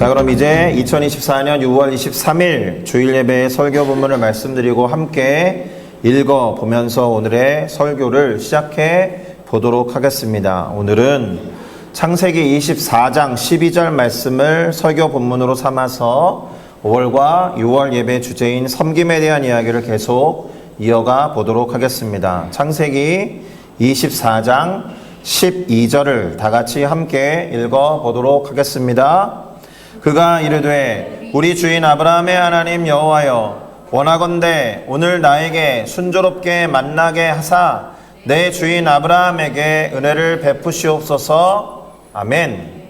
자, 그럼 이제 2024년 6월 23일 주일 예배의 설교 본문을 말씀드리고 함께 읽어보면서 오늘의 설교를 시작해 보도록 하겠습니다. 오늘은 창세기 24장 12절 말씀을 설교 본문으로 삼아서 5월과 6월 예배 주제인 섬김에 대한 이야기를 계속 이어가 보도록 하겠습니다. 창세기 24장 12절을 다 같이 함께 읽어보도록 하겠습니다. 그가 이르되 우리 주인 아브라함의 하나님 여호와여, 원하건대 오늘 나에게 순조롭게 만나게 하사 내 주인 아브라함에게 은혜를 베푸시옵소서. 아멘.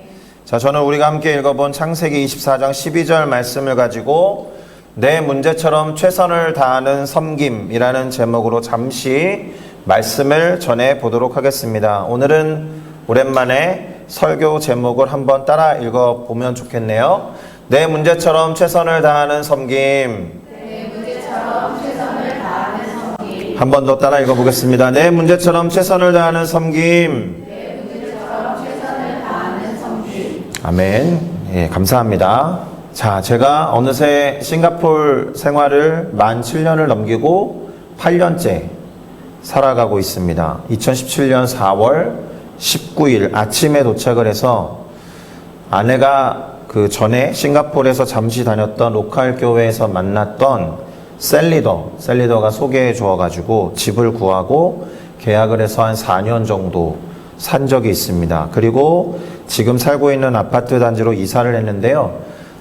자, 저는 우리가 함께 읽어본 창세기 24장 12절 말씀을 가지고 내 문제처럼 최선을 다하는 섬김이라는 제목으로 잠시 말씀을 전해 보도록 하겠습니다. 오늘은 오랜만에 설교 제목을 한번 따라 읽어보면 좋겠네요. 내 문제처럼 최선을 다하는 섬김. 내 문제처럼 최선을 다하는 섬김. 한 번 더 따라 읽어보겠습니다. 내 문제처럼 최선을 다하는 섬김. 내 문제처럼 최선을 다하는 섬김. 아멘. 예, 감사합니다. 자, 제가 어느새 싱가포르 생활을 만 7년을 넘기고 8년째 살아가고 있습니다. 2017년 4월 19일 아침에 도착을 해서 아내가 그 전에 싱가포르에서 잠시 다녔던 로컬 교회에서 만났던 셀리더가 소개해 주어가지고 집을 구하고 계약을 해서 한 4년 정도 산 적이 있습니다. 그리고 지금 살고 있는 아파트 단지로 이사를 했는데요.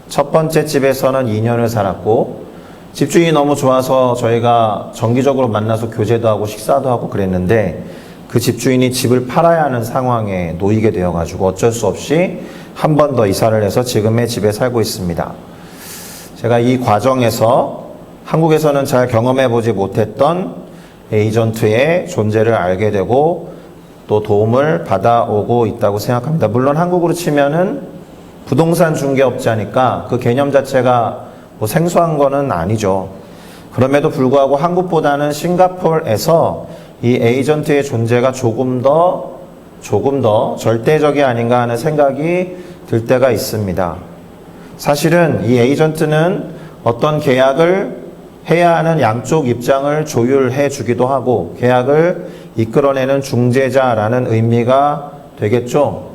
첫 번째 집에서는 2년을 살았고 집주인이 너무 좋아서 저희가 정기적으로 만나서 교제도 하고 식사도 하고 그랬는데 그 집주인이 집을 팔아야 하는 상황에 놓이게 되어가지고 어쩔 수 없이 한 번 더 이사를 해서 지금의 집에 살고 있습니다. 제가 이 과정에서 한국에서는 잘 경험해보지 못했던 에이전트의 존재를 알게 되고 또 도움을 받아오고 있다고 생각합니다. 물론 한국으로 치면은 부동산 중개업자니까 그 개념 자체가 뭐 생소한 거는 아니죠. 그럼에도 불구하고 한국보다는 싱가포르에서 이 에이전트의 존재가 조금 더 절대적이 아닌가 하는 생각이 들 때가 있습니다. 사실은 이 에이전트는 어떤 계약을 해야 하는 양쪽 입장을 조율해 주기도 하고 계약을 이끌어내는 중재자라는 의미가 되겠죠.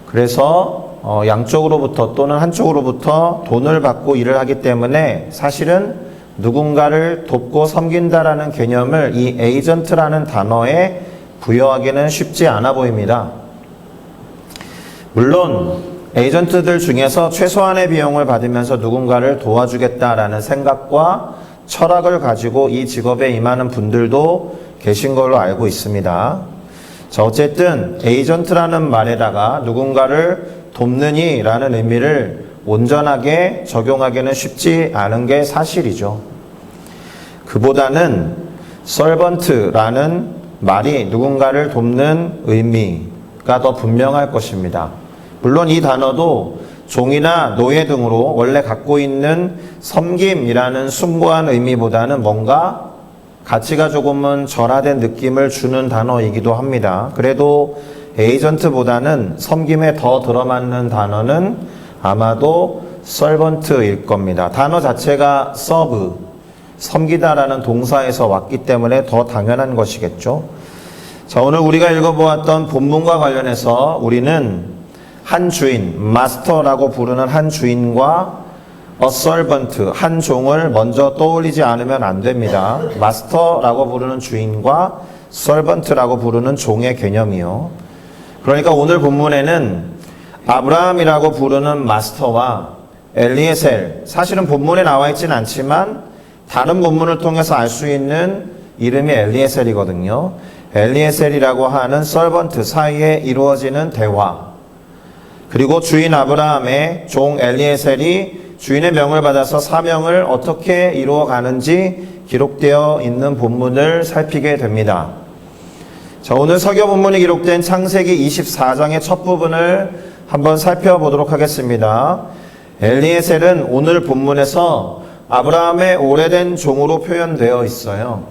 그래서 양쪽으로부터 또는 한쪽으로부터 돈을 받고 일을 하기 때문에 사실은 누군가를 돕고 섬긴다라는 개념을 이 에이전트라는 단어에 부여하기는 쉽지 않아 보입니다. 물론 에이전트들 중에서 최소한의 비용을 받으면서 누군가를 도와주겠다라는 생각과 철학을 가지고 이 직업에 임하는 분들도 계신 걸로 알고 있습니다. 자, 어쨌든 에이전트라는 말에다가 누군가를 돕느니라는 의미를 온전하게 적용하기는 쉽지 않은 게 사실이죠. 그보다는 servant라는 말이 누군가를 돕는 의미가 더 분명할 것입니다. 물론 이 단어도 종이나 노예 등으로 원래 갖고 있는 섬김이라는 숭고한 의미보다는 뭔가 가치가 조금은 절하된 느낌을 주는 단어이기도 합니다. 그래도 에이전트보다는 섬김에 더 들어맞는 단어는 아마도 servant일 겁니다. 단어 자체가 serve, 섬기다라는 동사에서 왔기 때문에 더 당연한 것이겠죠. 자, 오늘 우리가 읽어보았던 본문과 관련해서 우리는 한 주인, 마스터라고 부르는 한 주인과 a servant, 한 종을 먼저 떠올리지 않으면 안 됩니다. 마스터라고 부르는 주인과 servant라고 부르는 종의 개념이요. 그러니까 오늘 본문에는 아브라함이라고 부르는 마스터와 엘리에셀, 사실은 본문에 나와 있지는 않지만 다른 본문을 통해서 알 수 있는 이름이 엘리에셀이거든요. 엘리에셀이라고 하는 서번트 사이에 이루어지는 대화, 그리고 주인 아브라함의 종 엘리에셀이 주인의 명을 받아서 사명을 어떻게 이루어가는지 기록되어 있는 본문을 살피게 됩니다. 자, 오늘 설교 본문이 기록된 창세기 24장의 첫 부분을 한번 살펴보도록 하겠습니다. 엘리에셀은 오늘 본문에서 아브라함의 오래된 종으로 표현되어 있어요.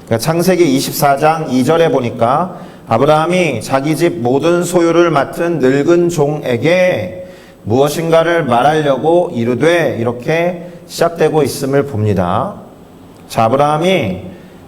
그러니까 창세기 24장 2절에 보니까 아브라함이 자기 집 모든 소유를 맡은 늙은 종에게 무엇인가를 말하려고 이르되 이렇게 시작되고 있음을 봅니다. 자, 아브라함이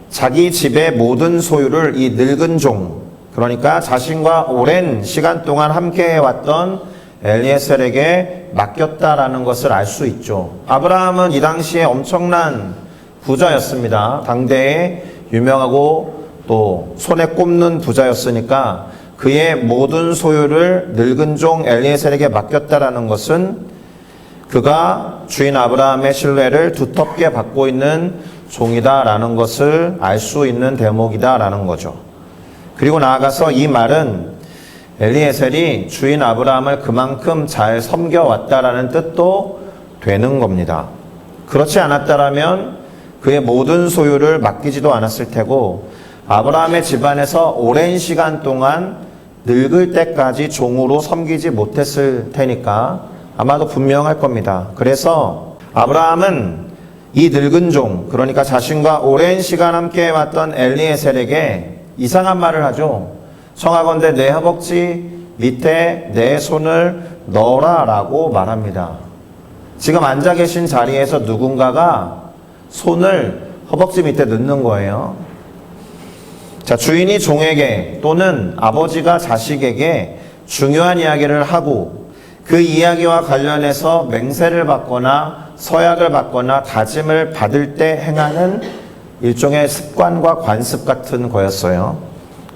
자기 집의 모든 소유를 이 늙은 종, 그러니까 자신과 오랜 시간 동안 함께 해왔던 엘리에셀에게 맡겼다라는 것을 알 수 있죠. 아브라함은 이 당시에 엄청난 부자였습니다. 당대에 유명하고 또 손에 꼽는 부자였으니까 그의 모든 소유를 늙은 종 엘리에셀에게 맡겼다라는 것은 그가 주인 아브라함의 신뢰를 두텁게 받고 있는 종이다라는 것을 알 수 있는 대목이다라는 거죠. 그리고 나아가서 이 말은 엘리에셀이 주인 아브라함을 그만큼 잘 섬겨왔다라는 뜻도 되는 겁니다. 그렇지 않았다라면 그의 모든 소유를 맡기지도 않았을 테고 아브라함의 집안에서 오랜 시간 동안 늙을 때까지 종으로 섬기지 못했을 테니까 아마도 분명할 겁니다. 그래서 아브라함은 이 늙은 종, 그러니까 자신과 오랜 시간 함께 해왔던 엘리에셀에게 이상한 말을 하죠. 청하건대 내 허벅지 밑에 내 손을 넣어라 라고 말합니다. 지금 앉아 계신 자리에서 누군가가 손을 허벅지 밑에 넣는 거예요. 자, 주인이 종에게 또는 아버지가 자식에게 중요한 이야기를 하고 그 이야기와 관련해서 맹세를 받거나 서약을 받거나 다짐을 받을 때 행하는 일종의 습관과 관습 같은 거였어요.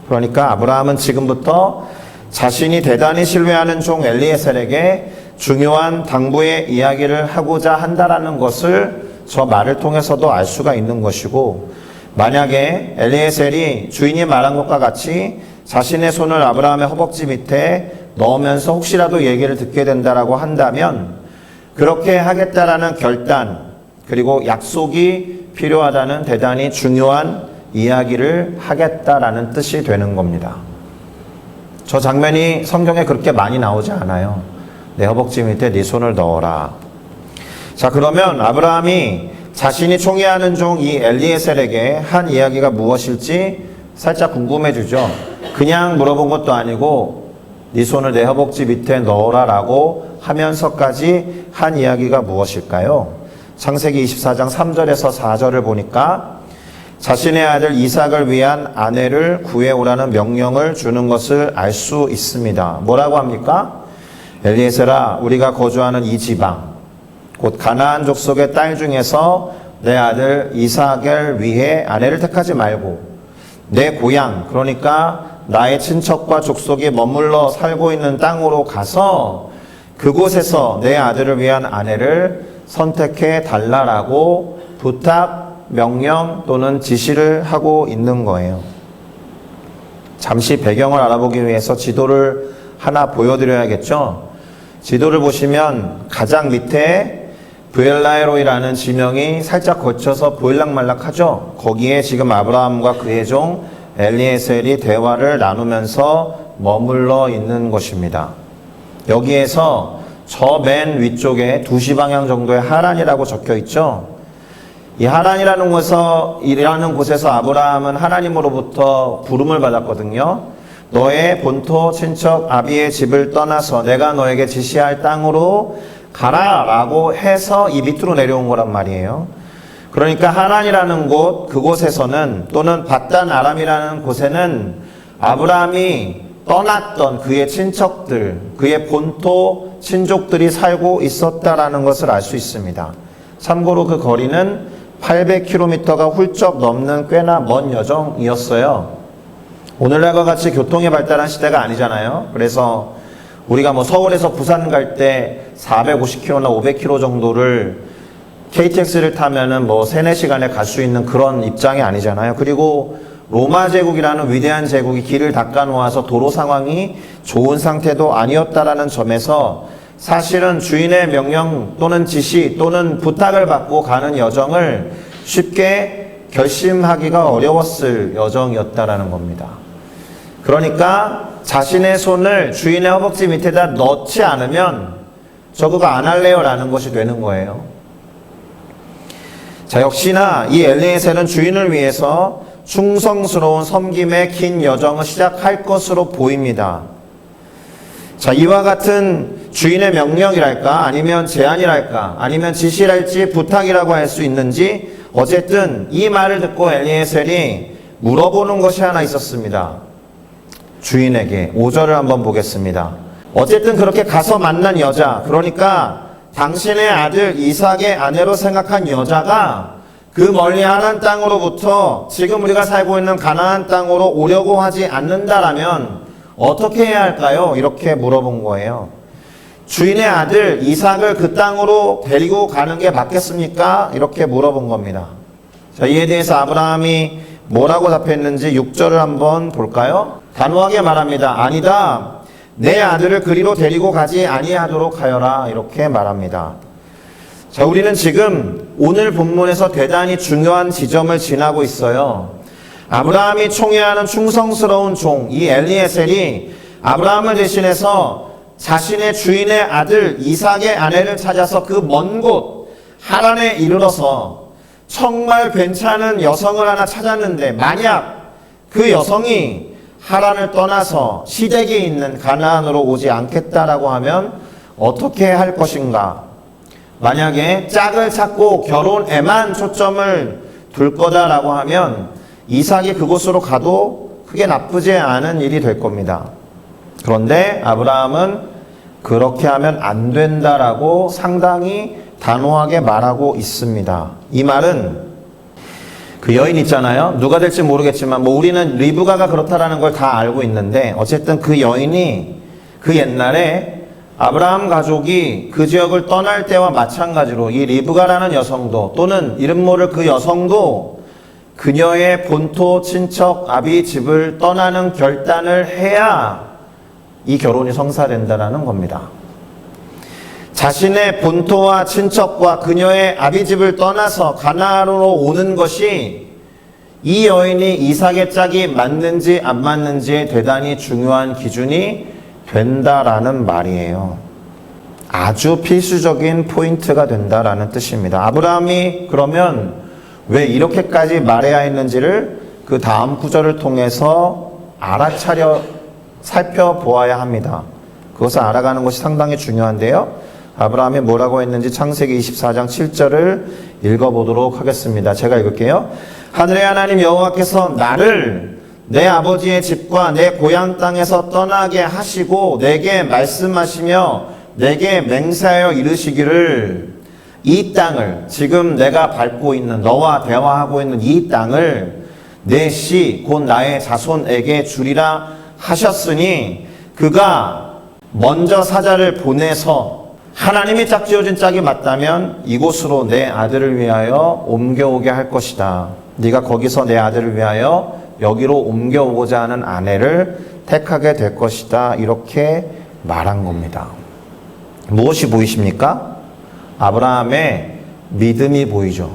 그러니까 아브라함은 지금부터 자신이 대단히 신뢰하는 종 엘리에셀에게 중요한 당부의 이야기를 하고자 한다라는 것을 저 말을 통해서도 알 수가 있는 것이고, 만약에 엘리에셀이 주인이 말한 것과 같이 자신의 손을 아브라함의 허벅지 밑에 넣으면서 혹시라도 얘기를 듣게 된다라고 한다면 그렇게 하겠다라는 결단 그리고 약속이 필요하다는 대단히 중요한 이야기를 하겠다라는 뜻이 되는 겁니다. 저 장면이 성경에 그렇게 많이 나오지 않아요. 내 허벅지 밑에 네 손을 넣어라. 자, 그러면 아브라함이 자신이 총애하는 종 이 엘리에셀에게 한 이야기가 무엇일지 살짝 궁금해지죠. 그냥 물어본 것도 아니고 네 손을 내 허벅지 밑에 넣어라 라고 하면서까지 한 이야기가 무엇일까요? 창세기 24장 3절에서 4절을 보니까 자신의 아들 이삭을 위한 아내를 구해오라는 명령을 주는 것을 알 수 있습니다. 뭐라고 합니까? 엘리에셀아, 우리가 거주하는 이 지방 곧 가나안 족속의 딸 중에서 내 아들 이삭을 위해 아내를 택하지 말고 내 고향, 그러니까 나의 친척과 족속이 머물러 살고 있는 땅으로 가서 그곳에서 내 아들을 위한 아내를 선택해 달라라고 부탁, 명령 또는 지시를 하고 있는 거예요. 잠시 배경을 알아보기 위해서 지도를 하나 보여드려야겠죠. 지도를 보시면 가장 밑에 브엘라에로이라는 지명이 살짝 거쳐서 보일락말락하죠. 거기에 지금 아브라함과 그의 종 엘리에셀이 대화를 나누면서 머물러 있는 것입니다. 여기에서 저 맨 위쪽에 2시 방향 정도의 하란이라고 적혀 있죠. 이 하란이라는 곳에서 아브라함은 하나님으로부터 부름을 받았거든요. 너의 본토 친척 아비의 집을 떠나서 내가 너에게 지시할 땅으로 가라 라고 해서 이 밑으로 내려온 거란 말이에요. 그러니까 하란이라는 곳, 그곳에서는 또는 밧단 아람이라는 곳에는 아브라함이 떠났던 그의 친척들, 그의 본토 친족들이 살고 있었다라는 것을 알 수 있습니다. 참고로 그 거리는 800km가 훌쩍 넘는 꽤나 먼 여정이었어요. 오늘날과 같이 교통이 발달한 시대가 아니잖아요. 그래서 우리가 서울에서 부산 갈 때 450km나 500km 정도를 KTX를 타면은 3, 4시간에 갈 수 있는 그런 입장이 아니잖아요. 그리고 로마 제국이라는 위대한 제국이 길을 닦아 놓아서 도로 상황이 좋은 상태도 아니었다라는 점에서 사실은 주인의 명령 또는 지시 또는 부탁을 받고 가는 여정을 쉽게 결심하기가 어려웠을 여정이었다라는 겁니다. 그러니까 자신의 손을 주인의 허벅지 밑에다 넣지 않으면 저그거 안 할래요 라는 것이 되는 거예요. 자, 역시나 이 엘리에셀은 주인을 위해서 충성스러운 섬김의 긴 여정을 시작할 것으로 보입니다. 자, 이와 같은 주인의 명령이랄까 아니면 제안이랄까 아니면 지시랄지 부탁이라고 할 수 있는지 어쨌든 이 말을 듣고 엘리에셀이 물어보는 것이 하나 있었습니다. 주인에게 5절을 한번 보겠습니다. 어쨌든 그렇게 가서 만난 여자, 그러니까 당신의 아들 이삭의 아내로 생각한 여자가 그 멀리 하나안 땅으로부터 지금 우리가 살고 있는 가나안 땅으로 오려고 하지 않는다라면 어떻게 해야 할까요? 이렇게 물어본 거예요. 주인의 아들 이삭을 그 땅으로 데리고 가는 게 맞겠습니까? 이렇게 물어본 겁니다. 자, 이에 대해서 아브라함이 뭐라고 답했는지 6절을 한번 볼까요? 단호하게 말합니다. 아니다. 내 아들을 그리로 데리고 가지 아니하도록 하여라. 이렇게 말합니다. 자, 우리는 지금 오늘 본문에서 대단히 중요한 지점을 지나고 있어요. 아브라함이 총애하는 충성스러운 종, 이 엘리에셀이 아브라함을 대신해서 자신의 주인의 아들 이삭의 아내를 찾아서 그 먼 곳 하란에 이르러서 정말 괜찮은 여성을 하나 찾았는데 만약 그 여성이 하란을 떠나서 시댁에 있는 가나안으로 오지 않겠다라고 하면 어떻게 할 것인가? 만약에 짝을 찾고 결혼에만 초점을 둘 거다라고 하면 이삭이 그곳으로 가도 크게 나쁘지 않은 일이 될 겁니다. 그런데 아브라함은 그렇게 하면 안 된다라고 상당히 단호하게 말하고 있습니다. 이 말은 그 여인 있잖아요. 누가 될지 모르겠지만 우리는 리브가가 그렇다라는 걸 다 알고 있는데 어쨌든 그 여인이 그 옛날에 아브라함 가족이 그 지역을 떠날 때와 마찬가지로 이 리브가라는 여성도 또는 이름 모를 그 여성도 그녀의 본토 친척 아비 집을 떠나는 결단을 해야 이 결혼이 성사된다라는 겁니다. 자신의 본토와 친척과 그녀의 아비 집을 떠나서 가나안으로 오는 것이 이 여인이 이삭의 짝이 맞는지 안 맞는지에 대단히 중요한 기준이 된다라는 말이에요. 아주 필수적인 포인트가 된다라는 뜻입니다. 아브라함이 그러면 왜 이렇게까지 말해야 했는지를 그 다음 구절을 통해서 살펴보아야 합니다. 그것을 알아가는 것이 상당히 중요한데요. 아브라함이 뭐라고 했는지 창세기 24장 7절을 읽어보도록 하겠습니다. 제가 읽을게요. 하늘의 하나님 여호와께서 나를 내 아버지의 집과 내 고향 땅에서 떠나게 하시고 내게 말씀하시며 내게 맹세하여 이르시기를 이 땅을 지금 내가 밟고 있는 너와 대화하고 있는 이 땅을 내 씨 곧 나의 자손에게 주리라 하셨으니 그가 먼저 사자를 보내서 하나님이 짝지어준 짝이 맞다면 이곳으로 내 아들을 위하여 옮겨오게 할 것이다. 네가 거기서 내 아들을 위하여 여기로 옮겨오고자 하는 아내를 택하게 될 것이다. 이렇게 말한 겁니다. 무엇이 보이십니까? 아브라함의 믿음이 보이죠.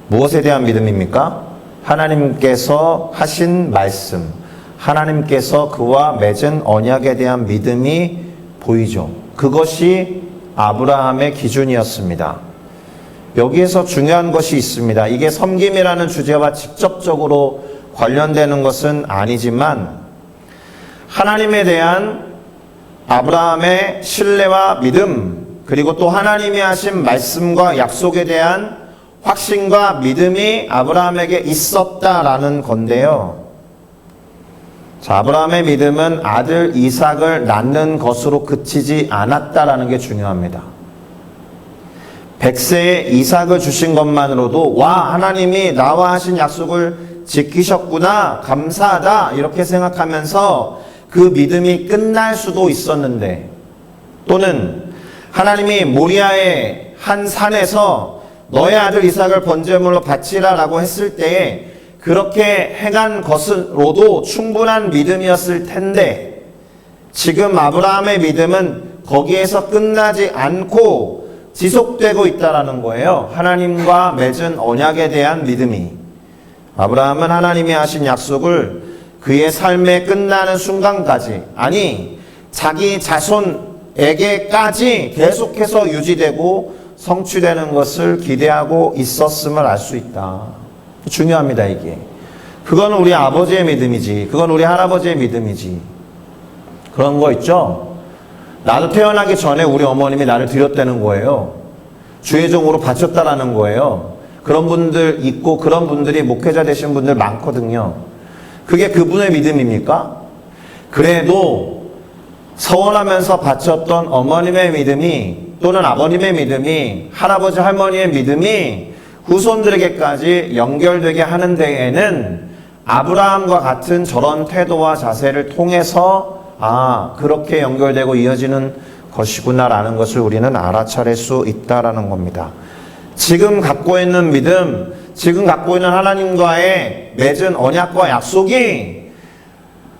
무엇에 대한 믿음입니까? 하나님께서 하신 말씀, 하나님께서 그와 맺은 언약에 대한 믿음이 보이죠. 그것이 아브라함의 기준이었습니다. 여기에서 중요한 것이 있습니다. 이게 섬김이라는 주제와 직접적으로 관련되는 것은 아니지만 하나님에 대한 아브라함의 신뢰와 믿음, 그리고 또 하나님이 하신 말씀과 약속에 대한 확신과 믿음이 아브라함에게 있었다라는 건데요. 자, 아브라함의 믿음은 아들 이삭을 낳는 것으로 그치지 않았다라는 게 중요합니다. 100세에 이삭을 주신 것만으로도 와, 하나님이 나와 하신 약속을 지키셨구나, 감사하다 이렇게 생각하면서 그 믿음이 끝날 수도 있었는데, 또는 하나님이 모리아의 한 산에서 너의 아들 이삭을 번제물로 바치라 라고 했을 때에 그렇게 행한 것으로도 충분한 믿음이었을 텐데, 지금 아브라함의 믿음은 거기에서 끝나지 않고 지속되고 있다라는 거예요. 하나님과 맺은 언약에 대한 믿음이. 아브라함은 하나님이 하신 약속을 그의 삶에 끝나는 순간까지, 아니 자기 자손에게까지 계속해서 유지되고 성취되는 것을 기대하고 있었음을 알 수 있다. 중요합니다, 이게. 그건 우리 아버지의 믿음이지, 그건 우리 할아버지의 믿음이지. 그런 거 있죠? 나도 태어나기 전에 우리 어머님이 나를 드렸다는 거예요. 주의 종으로 바쳤다라는 거예요. 그런 분들 있고 그런 분들이 목회자 되신 분들 많거든요. 그게 그분의 믿음입니까? 그래도 서원하면서 바쳤던 어머님의 믿음이 또는 아버님의 믿음이 할아버지 할머니의 믿음이 후손들에게까지 연결되게 하는 데에는 아브라함과 같은 저런 태도와 자세를 통해서 그렇게 연결되고 이어지는 것이구나라는 것을 우리는 알아차릴 수 있다라는 겁니다. 지금 갖고 있는 믿음, 지금 갖고 있는 하나님과의 맺은 언약과 약속이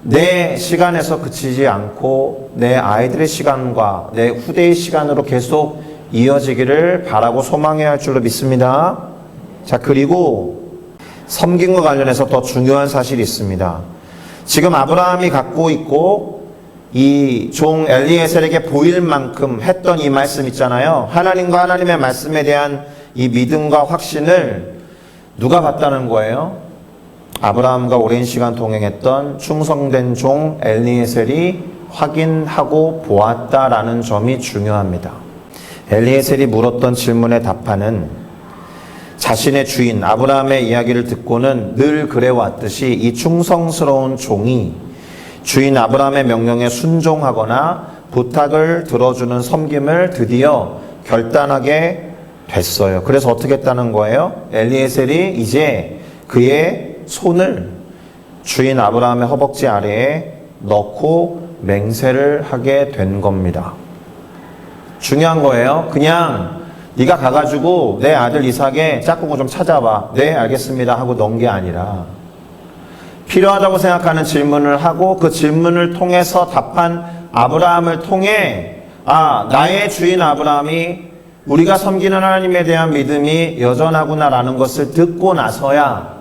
내 시간에서 그치지 않고 내 아이들의 시간과 내 후대의 시간으로 계속 이어지기를 바라고 소망해야 할 줄로 믿습니다. 자, 그리고 섬김과 관련해서 더 중요한 사실이 있습니다. 지금 아브라함이 갖고 있고 이 종 엘리에셀에게 보일 만큼 했던 이 말씀 있잖아요. 하나님과 하나님의 말씀에 대한 이 믿음과 확신을 누가 봤다는 거예요? 아브라함과 오랜 시간 동행했던 충성된 종 엘리에셀이 확인하고 보았다라는 점이 중요합니다. 엘리에셀이 물었던 질문에 답하는 자신의 주인 아브라함의 이야기를 듣고는 늘 그래왔듯이 이 충성스러운 종이 주인 아브라함의 명령에 순종하거나 부탁을 들어주는 섬김을 드디어 결단하게 됐어요. 그래서 어떻게 했다는 거예요? 엘리에셀이 이제 그의 손을 주인 아브라함의 허벅지 아래에 넣고 맹세를 하게 된 겁니다. 중요한 거예요. 그냥 네가 가가지고 내 아들 이삭의 짝꿍을 좀 찾아봐. 네, 알겠습니다 하고 넣은 게 아니라 필요하다고 생각하는 질문을 하고 그 질문을 통해서 답한 아브라함을 통해 나의 주인 아브라함이 우리가 섬기는 하나님에 대한 믿음이 여전하구나라는 것을 듣고 나서야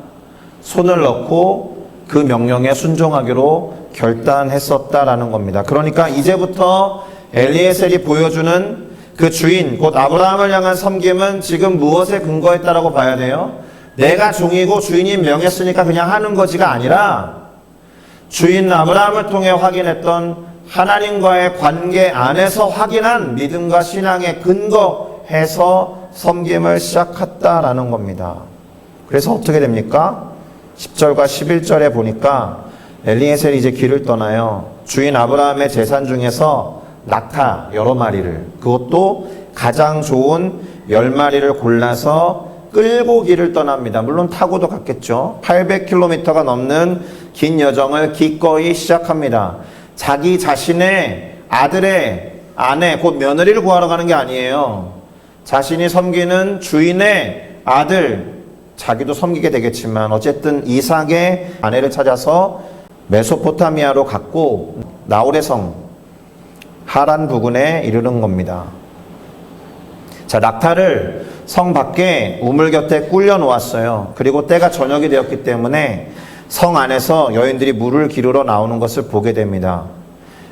손을 넣고 그 명령에 순종하기로 결단했었다라는 겁니다. 그러니까 이제부터 엘리에셀이 보여주는 그 주인 곧 아브라함을 향한 섬김은 지금 무엇에 근거했다라고 봐야 돼요? 내가 종이고 주인이 명했으니까 그냥 하는 거지가 아니라 주인 아브라함을 통해 확인했던 하나님과의 관계 안에서 확인한 믿음과 신앙에 근거해서 섬김을 시작했다라는 겁니다. 그래서 어떻게 됩니까? 10절과 11절에 보니까 엘리에셀이 이제 길을 떠나요. 주인 아브라함의 재산 중에서 낙타 여러 마리를, 그것도 가장 좋은 10마리를 골라서 끌고 길을 떠납니다. 물론 타고도 갔겠죠. 800km가 넘는 긴 여정을 기꺼이 시작합니다. 자기 자신의 아들의 아내 곧 며느리를 구하러 가는 게 아니에요. 자신이 섬기는 주인의 아들, 자기도 섬기게 되겠지만 어쨌든 이삭의 아내를 찾아서 메소포타미아로 갔고 나홀의 성 하란 부근에 이르는 겁니다. 자, 낙타를 성 밖에 우물 곁에 꿀려 놓았어요. 그리고 때가 저녁이 되었기 때문에 성 안에서 여인들이 물을 기르러 나오는 것을 보게 됩니다.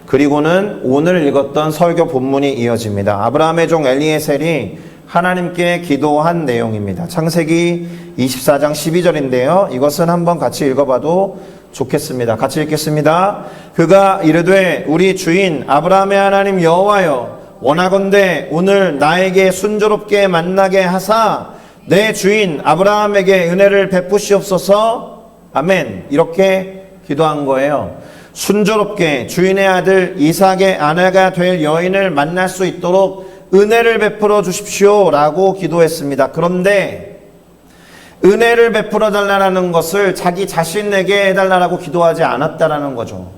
그리고는 오늘 읽었던 설교 본문이 이어집니다. 아브라함의 종 엘리에셀이 하나님께 기도한 내용입니다. 창세기 24장 12절인데요. 이것은 한번 같이 읽어봐도 좋겠습니다. 같이 읽겠습니다. 그가 이르되 우리 주인 아브라함의 하나님 여호와여 원하건대 오늘 나에게 순조롭게 만나게 하사 내 주인 아브라함에게 은혜를 베푸시옵소서. 아멘. 이렇게 기도한 거예요. 순조롭게 주인의 아들 이삭의 아내가 될 여인을 만날 수 있도록 은혜를 베풀어 주십시오 라고 기도했습니다. 그런데 은혜를 베풀어 달라는 것을 자기 자신에게 해달라고 기도하지 않았다라는 거죠.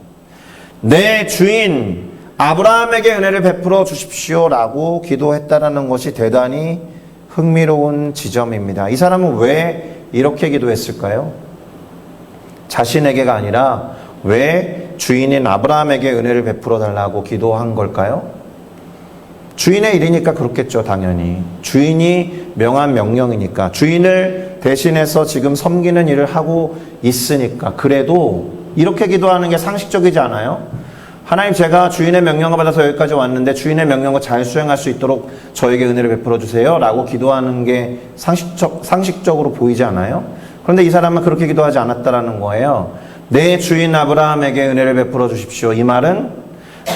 내 주인 아브라함에게 은혜를 베풀어 주십시오 라고 기도했다라는 것이 대단히 흥미로운 지점입니다. 이 사람은 왜 이렇게 기도했을까요? 자신에게가 아니라 왜 주인인 아브라함에게 은혜를 베풀어 달라고 기도한 걸까요? 주인의 일이니까 그렇겠죠, 당연히. 주인이 명한 명령이니까. 주인을 대신해서 지금 섬기는 일을 하고 있으니까. 그래도 이렇게 기도하는 게 상식적이지 않아요? 하나님, 제가 주인의 명령을 받아서 여기까지 왔는데 주인의 명령을 잘 수행할 수 있도록 저에게 은혜를 베풀어 주세요 라고 기도하는 게 상식적으로 보이지 않아요? 그런데 이 사람은 그렇게 기도하지 않았다라는 거예요. 내 주인 아브라함에게 은혜를 베풀어 주십시오. 이 말은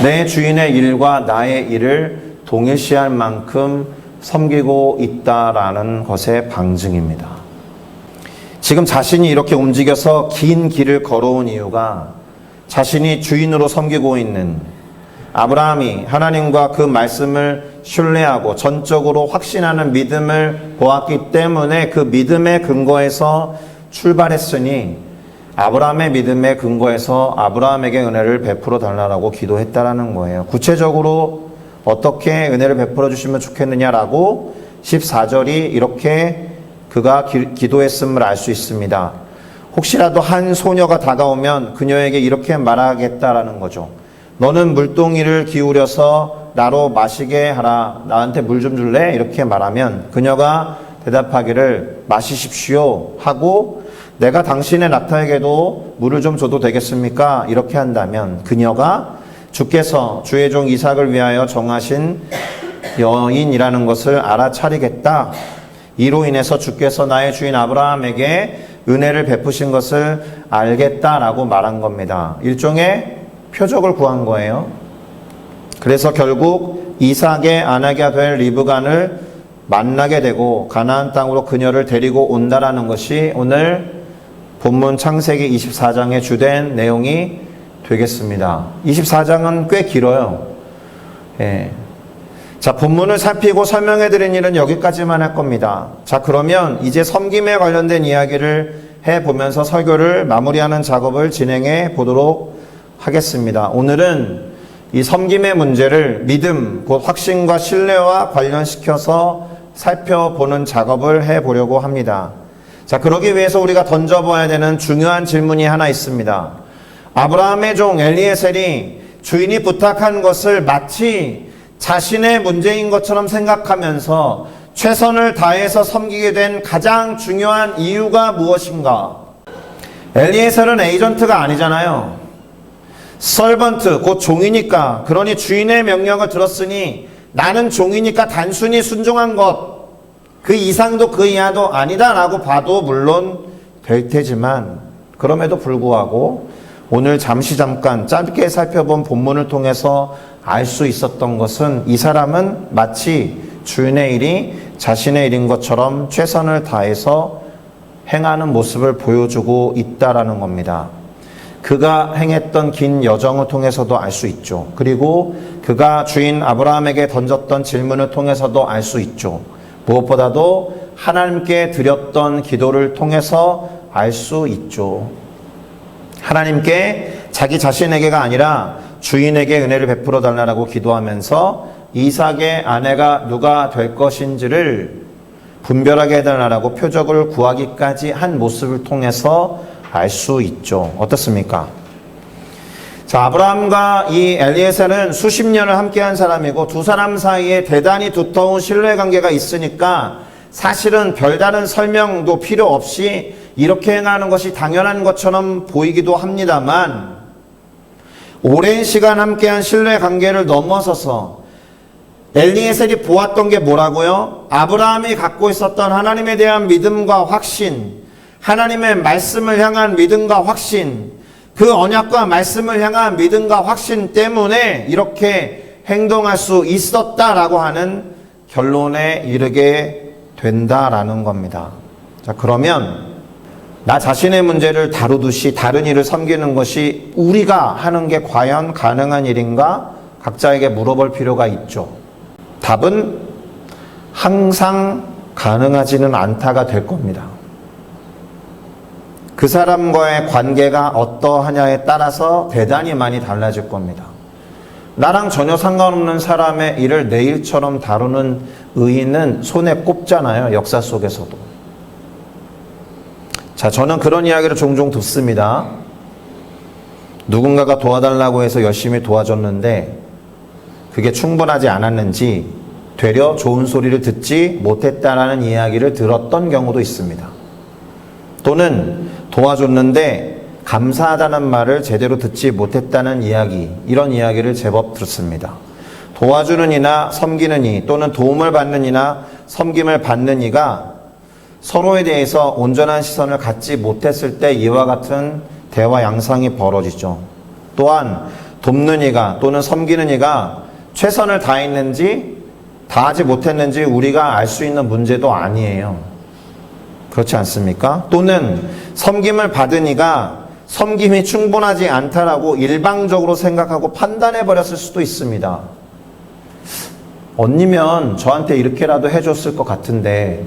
내 주인의 일과 나의 일을 동일시할 만큼 섬기고 있다라는 것의 방증입니다. 지금 자신이 이렇게 움직여서 긴 길을 걸어온 이유가 자신이 주인으로 섬기고 있는 아브라함이 하나님과 그 말씀을 신뢰하고 전적으로 확신하는 믿음을 보았기 때문에 그 믿음의 근거에서 출발했으니 아브라함의 믿음의 근거에서 아브라함에게 은혜를 베풀어 달라고 기도했다라는 거예요. 구체적으로 어떻게 은혜를 베풀어 주시면 좋겠느냐라고 14절이 이렇게 그가 기도했음을 알 수 있습니다. 혹시라도 한 소녀가 다가오면 그녀에게 이렇게 말하겠다라는 거죠. 너는 물동이를 기울여서 나로 마시게 하라. 나한테 물 좀 줄래? 이렇게 말하면 그녀가 대답하기를 마시십시오 하고 내가 당신의 낙타에게도 물을 좀 줘도 되겠습니까? 이렇게 한다면 그녀가 주께서 주의 종 이삭을 위하여 정하신 여인이라는 것을 알아차리겠다. 이로 인해서 주께서 나의 주인 아브라함에게 은혜를 베푸신 것을 알겠다라고 말한 겁니다. 일종의 표적을 구한 거예요. 그래서 결국 이삭의 아내가 될 리브간을 만나게 되고 가나안 땅으로 그녀를 데리고 온다라는 것이 오늘 본문 창세기 24장의 주된 내용이 되겠습니다. 24장은 꽤 길어요. 예. 자, 본문을 살피고 설명해 드린 일은 여기까지만 할 겁니다. 자, 그러면 이제 섬김에 관련된 이야기를 해보면서 설교를 마무리하는 작업을 진행해 보도록 하겠습니다. 오늘은 이 섬김의 문제를 믿음, 곧 확신과 신뢰와 관련시켜서 살펴보는 작업을 해보려고 합니다. 자, 그러기 위해서 우리가 던져봐야 되는 중요한 질문이 하나 있습니다. 아브라함의 종 엘리에셀이 주인이 부탁한 것을 마치 자신의 문제인 것처럼 생각하면서 최선을 다해서 섬기게 된 가장 중요한 이유가 무엇인가? 엘리에셀은 에이전트가 아니잖아요. 서번트, 곧 종이니까. 그러니 주인의 명령을 들었으니 나는 종이니까 단순히 순종한 것, 그 이상도 그 이하도 아니다라고 봐도 물론 될 테지만 그럼에도 불구하고 오늘 잠깐 짧게 살펴본 본문을 통해서 알 수 있었던 것은 이 사람은 마치 주인의 일이 자신의 일인 것처럼 최선을 다해서 행하는 모습을 보여주고 있다라는 겁니다. 그가 행했던 긴 여정을 통해서도 알 수 있죠. 그리고 그가 주인 아브라함에게 던졌던 질문을 통해서도 알 수 있죠. 무엇보다도 하나님께 드렸던 기도를 통해서 알 수 있죠. 하나님께 자기 자신에게가 아니라 주인에게 은혜를 베풀어 달라고 기도하면서 이삭의 아내가 누가 될 것인지를 분별하게 해달라고 표적을 구하기까지 한 모습을 통해서 알 수 있죠. 어떻습니까? 자, 아브라함과 이 엘리에셀은 수십 년을 함께한 사람이고 두 사람 사이에 대단히 두터운 신뢰관계가 있으니까 사실은 별다른 설명도 필요 없이 이렇게 행하는 것이 당연한 것처럼 보이기도 합니다만 오랜 시간 함께한 신뢰관계를 넘어서서 엘리에셀이 보았던 게 뭐라고요? 아브라함이 갖고 있었던 하나님에 대한 믿음과 확신, 하나님의 말씀을 향한 믿음과 확신, 그 언약과 말씀을 향한 믿음과 확신 때문에 이렇게 행동할 수 있었다라고 하는 결론에 이르게 된다라는 겁니다. 자, 그러면 나 자신의 문제를 다루듯이 다른 일을 섬기는 것이 우리가 하는 게 과연 가능한 일인가? 각자에게 물어볼 필요가 있죠. 답은 항상 가능하지는 않다가 될 겁니다. 그 사람과의 관계가 어떠하냐에 따라서 대단히 많이 달라질 겁니다. 나랑 전혀 상관없는 사람의 일을 내 일처럼 다루는 의인은 손에 꼽잖아요. 역사 속에서도. 자, 저는 그런 이야기를 종종 듣습니다. 누군가가 도와달라고 해서 열심히 도와줬는데 그게 충분하지 않았는지 되려 좋은 소리를 듣지 못했다라는 이야기를 들었던 경우도 있습니다. 또는 도와줬는데 감사하다는 말을 제대로 듣지 못했다는 이야기, 이런 이야기를 제법 듣습니다. 도와주는 이나 섬기는 이 또는 도움을 받는 이나 섬김을 받는 이가 서로에 대해서 온전한 시선을 갖지 못했을 때 이와 같은 대화 양상이 벌어지죠. 또한 돕는 이가 또는 섬기는 이가 최선을 다했는지 다하지 못했는지 우리가 알 수 있는 문제도 아니에요. 그렇지 않습니까? 또는 섬김을 받은 이가 섬김이 충분하지 않다라고 일방적으로 생각하고 판단해 버렸을 수도 있습니다. 언니면 저한테 이렇게라도 해줬을 것 같은데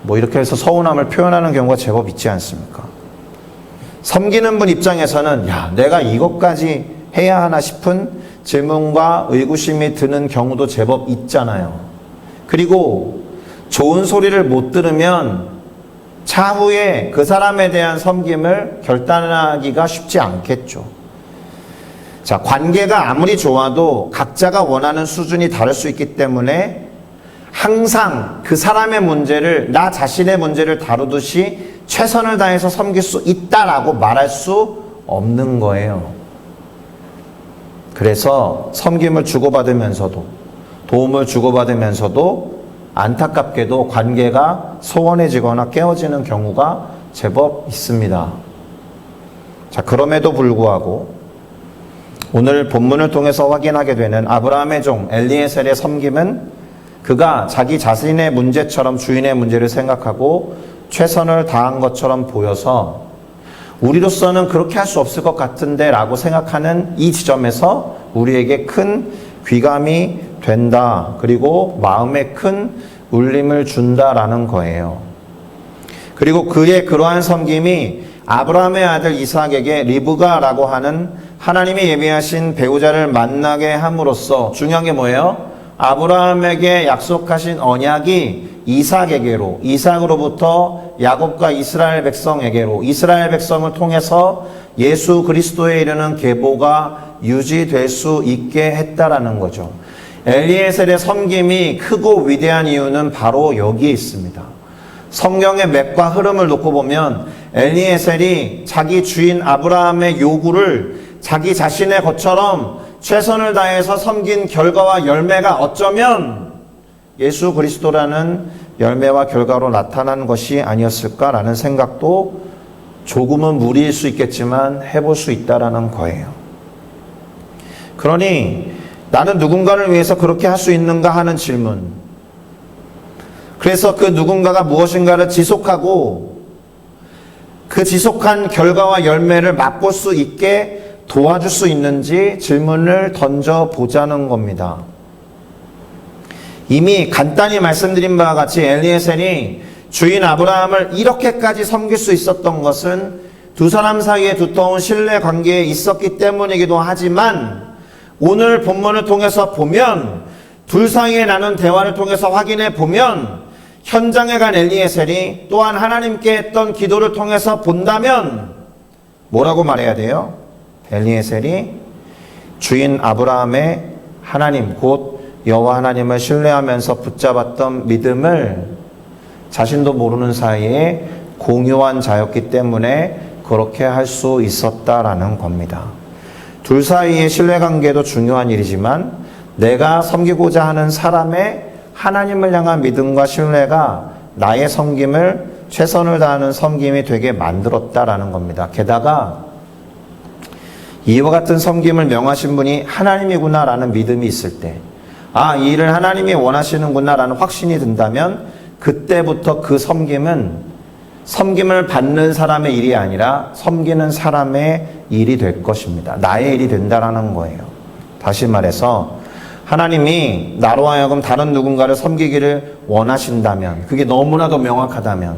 뭐 이렇게 해서 서운함을 표현하는 경우가 제법 있지 않습니까? 섬기는 분 입장에서는 야, 내가 이것까지 해야 하나 싶은 질문과 의구심이 드는 경우도 제법 있잖아요. 그리고 좋은 소리를 못 들으면 차후에 그 사람에 대한 섬김을 결단하기가 쉽지 않겠죠. 자, 관계가 아무리 좋아도 각자가 원하는 수준이 다를 수 있기 때문에 항상 그 사람의 문제를 나 자신의 문제를 다루듯이 최선을 다해서 섬길 수 있다라고 말할 수 없는 거예요. 그래서 섬김을 주고받으면서도 도움을 주고받으면서도 안타깝게도 관계가 소원해지거나 깨어지는 경우가 제법 있습니다. 자, 그럼에도 불구하고 오늘 본문을 통해서 확인하게 되는 아브라함의 종 엘리에셀의 섬김은 그가 자기 자신의 문제처럼 주인의 문제를 생각하고 최선을 다한 것처럼 보여서 우리로서는 그렇게 할 수 없을 것 같은데 라고 생각하는 이 지점에서 우리에게 큰 귀감이 된다. 그리고 마음에 큰 울림을 준다라는 거예요. 그리고 그의 그러한 섬김이 아브라함의 아들 이삭에게 리브가라고 하는 하나님이 예비하신 배우자를 만나게 함으로써 중요한 게 뭐예요? 아브라함에게 약속하신 언약이 이삭에게로, 이삭으로부터 야곱과 이스라엘 백성에게로, 이스라엘 백성을 통해서 예수 그리스도에 이르는 계보가 유지될 수 있게 했다라는 거죠. 엘리에셀의 섬김이 크고 위대한 이유는 바로 여기에 있습니다. 성경의 맥과 흐름을 놓고 보면 엘리에셀이 자기 주인 아브라함의 요구를 자기 자신의 것처럼 최선을 다해서 섬긴 결과와 열매가 어쩌면 예수 그리스도라는 열매와 결과로 나타난 것이 아니었을까라는 생각도 조금은 무리일 수 있겠지만 해볼 수 있다라는 거예요. 그러니 나는 누군가를 위해서 그렇게 할 수 있는가 하는 질문. 그래서 그 누군가가 무엇인가를 지속하고 그 지속한 결과와 열매를 맛볼 수 있게 도와줄 수 있는지 질문을 던져보자는 겁니다. 이미 간단히 말씀드린 바와 같이 엘리에셀이 주인 아브라함을 이렇게까지 섬길 수 있었던 것은 두 사람 사이에 두터운 신뢰 관계에 있었기 때문이기도 하지만 오늘 본문을 통해서 보면 둘 사이에 나눈 대화를 통해서 확인해 보면 현장에 간 엘리에셀이 또한 하나님께 했던 기도를 통해서 본다면 뭐라고 말해야 돼요? 엘리에셀이 주인 아브라함의 하나님 곧 여호와 하나님을 신뢰하면서 붙잡았던 믿음을 자신도 모르는 사이에 공유한 자였기 때문에 그렇게 할 수 있었다라는 겁니다. 둘 사이의 신뢰관계도 중요한 일이지만 내가 섬기고자 하는 사람의 하나님을 향한 믿음과 신뢰가 나의 섬김을 최선을 다하는 섬김이 되게 만들었다라는 겁니다. 게다가 이와 같은 섬김을 명하신 분이 하나님이구나라는 믿음이 있을 때, 아, 이 일을 하나님이 원하시는구나라는 확신이 든다면 그때부터 그 섬김을 받는 사람의 일이 아니라 섬기는 사람의 일이 될 것입니다. 나의 일이 된다라는 거예요. 다시 말해서 하나님이 나로 하여금 다른 누군가를 섬기기를 원하신다면, 그게 너무나도 명확하다면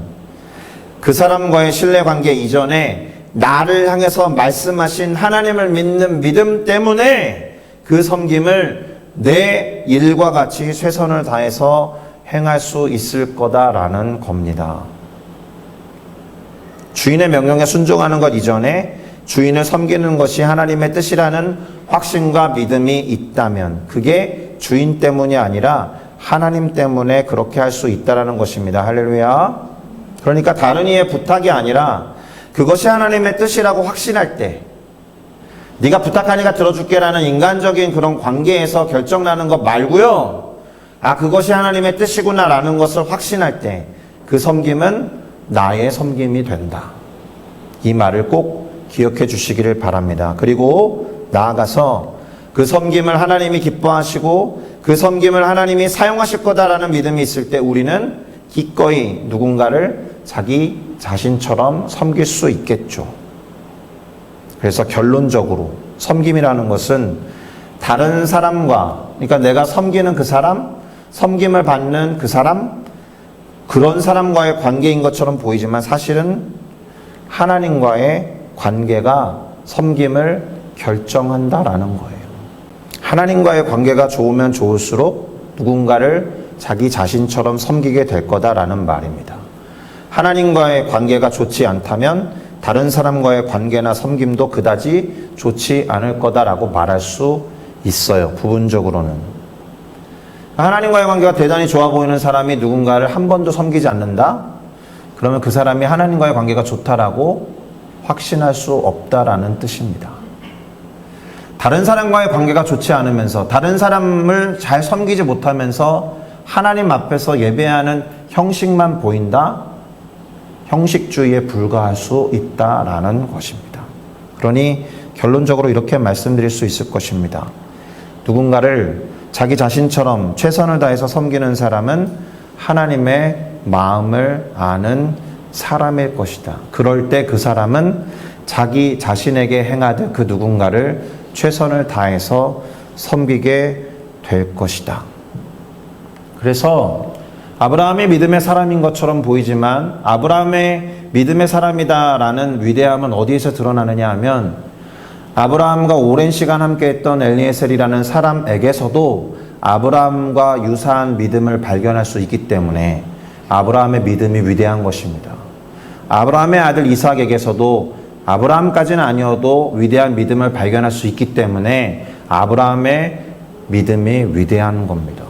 그 사람과의 신뢰관계 이전에 나를 향해서 말씀하신 하나님을 믿는 믿음 때문에 그 섬김을 내 일과 같이 최선을 다해서 행할 수 있을 거다라는 겁니다. 주인의 명령에 순종하는 것 이전에 주인을 섬기는 것이 하나님의 뜻이라는 확신과 믿음이 있다면 그게 주인 때문이 아니라 하나님 때문에 그렇게 할 수 있다라는 것입니다. 할렐루야. 그러니까 다른 이의 부탁이 아니라 그것이 하나님의 뜻이라고 확신할 때, 네가 부탁하니까 들어줄게라는 인간적인 그런 관계에서 결정나는 것 말고요, 아, 그것이 하나님의 뜻이구나라는 것을 확신할 때 그 섬김은 나의 섬김이 된다. 이 말을 꼭 기억해 주시기를 바랍니다. 그리고 나아가서 그 섬김을 하나님이 기뻐하시고 그 섬김을 하나님이 사용하실 거다라는 믿음이 있을 때 우리는 기꺼이 누군가를 자기 자신처럼 섬길 수 있겠죠. 그래서 결론적으로 섬김이라는 것은 다른 사람과, 그러니까 내가 섬기는 그 사람, 섬김을 받는 그 사람, 그런 사람과의 관계인 것처럼 보이지만 사실은 하나님과의 관계가 섬김을 결정한다라는 거예요. 하나님과의 관계가 좋으면 좋을수록 누군가를 자기 자신처럼 섬기게 될 거다라는 말입니다. 하나님과의 관계가 좋지 않다면 다른 사람과의 관계나 섬김도 그다지 좋지 않을 거다라고 말할 수 있어요. 부분적으로는. 하나님과의 관계가 대단히 좋아 보이는 사람이 누군가를 한 번도 섬기지 않는다? 그러면 그 사람이 하나님과의 관계가 좋다라고 확신할 수 없다라는 뜻입니다. 다른 사람과의 관계가 좋지 않으면서 다른 사람을 잘 섬기지 못하면서 하나님 앞에서 예배하는 형식만 보인다? 형식주의에 불과할 수 있다라는 것입니다. 그러니 결론적으로 이렇게 말씀드릴 수 있을 것입니다. 누군가를 자기 자신처럼 최선을 다해서 섬기는 사람은 하나님의 마음을 아는 사람일 것이다. 그럴 때 그 사람은 자기 자신에게 행하듯 그 누군가를 최선을 다해서 섬기게 될 것이다. 그래서 아브라함이 믿음의 사람인 것처럼 보이지만 아브라함의 믿음의 사람이다라는 위대함은 어디에서 드러나느냐 하면 아브라함과 오랜 시간 함께했던 엘리에셀이라는 사람에게서도 아브라함과 유사한 믿음을 발견할 수 있기 때문에 아브라함의 믿음이 위대한 것입니다. 아브라함의 아들 이삭에게서도 아브라함까지는 아니어도 위대한 믿음을 발견할 수 있기 때문에 아브라함의 믿음이 위대한 겁니다.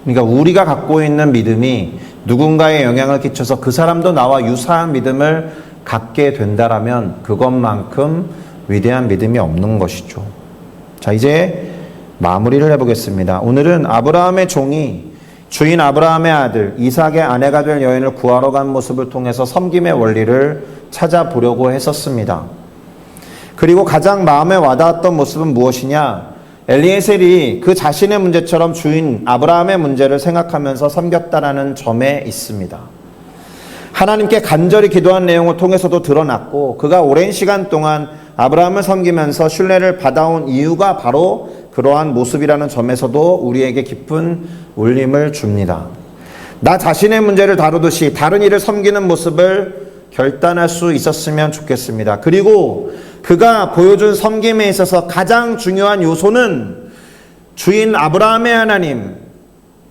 그러니까 우리가 갖고 있는 믿음이 누군가에 영향을 끼쳐서 그 사람도 나와 유사한 믿음을 갖게 된다라면 그것만큼 위대한 믿음이 없는 것이죠. 자, 이제 마무리를 해보겠습니다. 오늘은 아브라함의 종이 주인 아브라함의 아들 이삭의 아내가 될 여인을 구하러 간 모습을 통해서 섬김의 원리를 찾아보려고 했었습니다. 그리고 가장 마음에 와닿았던 모습은 무엇이냐? 엘리에셀이 그 자신의 문제처럼 주인 아브라함의 문제를 생각하면서 섬겼다라는 점에 있습니다. 하나님께 간절히 기도한 내용을 통해서도 드러났고 그가 오랜 시간 동안 아브라함을 섬기면서 신뢰를 받아온 이유가 바로 그러한 모습이라는 점에서도 우리에게 깊은 울림을 줍니다. 나 자신의 문제를 다루듯이 다른 이를 섬기는 모습을 결단할 수 있었으면 좋겠습니다. 그리고 그가 보여준 섬김에 있어서 가장 중요한 요소는 주인 아브라함의 하나님,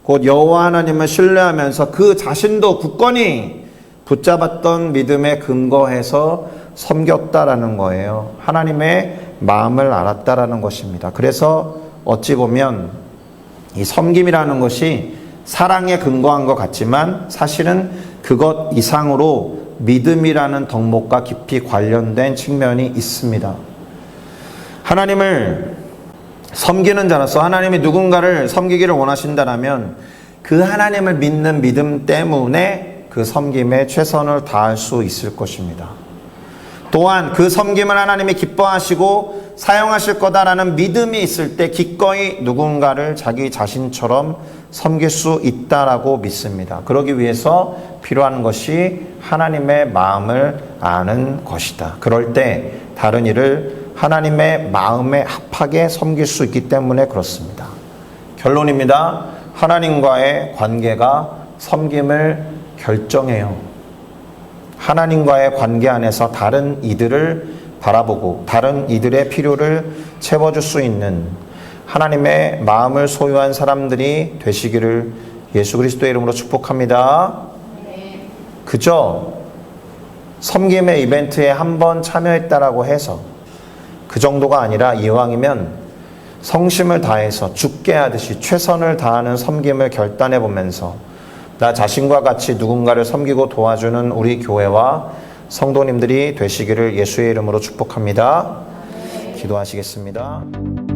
곧 여호와 하나님을 신뢰하면서 그 자신도 굳건히 붙잡았던 믿음에 근거해서 섬겼다라는 거예요. 하나님의 마음을 알았다라는 것입니다. 그래서 어찌 보면 이 섬김이라는 것이 사랑에 근거한 것 같지만 사실은 그것 이상으로 믿음이라는 덕목과 깊이 관련된 측면이 있습니다. 하나님을 섬기는 자로서 하나님이 누군가를 섬기기를 원하신다면 그 하나님을 믿는 믿음 때문에 그 섬김에 최선을 다할 수 있을 것입니다. 또한 그 섬김을 하나님이 기뻐하시고 사용하실 거다라는 믿음이 있을 때 기꺼이 누군가를 자기 자신처럼 섬길 수 있다라고 믿습니다. 그러기 위해서 필요한 것이 하나님의 마음을 아는 것이다. 그럴 때 다른 이를 하나님의 마음에 합하게 섬길 수 있기 때문에 그렇습니다. 결론입니다. 하나님과의 관계가 섬김을 결정해요. 하나님과의 관계 안에서 다른 이들을 바라보고 다른 이들의 필요를 채워줄 수 있는 하나님의 마음을 소유한 사람들이 되시기를 예수 그리스도의 이름으로 축복합니다. 그저 섬김의 이벤트에 한번 참여했다라고 해서 그 정도가 아니라 이왕이면 성심을 다해서 죽게 하듯이 최선을 다하는 섬김을 결단해 보면서 나 자신과 같이 누군가를 섬기고 도와주는 우리 교회와 성도님들이 되시기를 예수의 이름으로 축복합니다. 기도하시겠습니다.